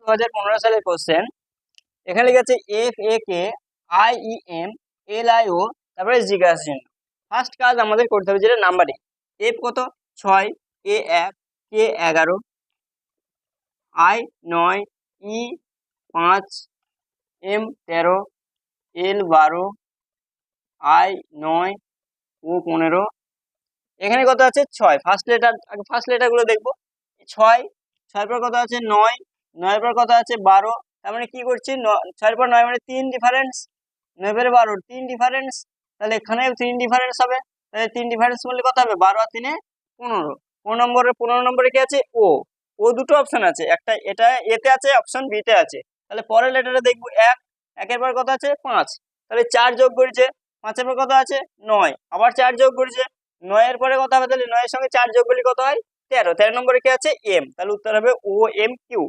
2015 সালের কোশ্চেন। এখানে লেখা আছে F A K I E M L I O, তারপরে জিজ্ঞাসা চিহ্ন। ফার্স্ট কাজ আমাদের করতে হবে যেটা নাম্বারিং। এফ কত 6, A 1, K 11, I 9, E 5, M 13, L 12, I 9, O 15। এখানে কত আছে 6। ফার্স্ট লেটার, আগে ফার্স্ট লেটার গুলো দেখবো। 6, 6 পর কত আছে 9, 9 পর কত আছে 12। তার মানে কি করছি 6 পর 9 মানে 3 ডিফারেন্স, 9 পরে 12 3 ডিফারেন্স, তাহলে এখানে 3 ডিফারেন্স হবে। তাহলে 3 ডিফারেন্স করলে কত হবে 12 আর 3 15। 15 নম্বরে কি আছে ও। ও দুটো অপশন আছে, একটা এটা এতে আছে, অপশন বি তে আছে। তাহলে পরের লেটারে দেখবো 1, 1 এর পর কত আছে 5, তাহলে 4 যোগ করেছে। 5 এর পর কত আছে 9, আবার 4 যোগ করেছে। 9 এর পরে কত হবে, তাহলে 9 এর সঙ্গে 4 যোগ করলে কত হয় 13। 13 নম্বরে কি আছে এম, তাহলে উত্তর হবে ও এম কিউ।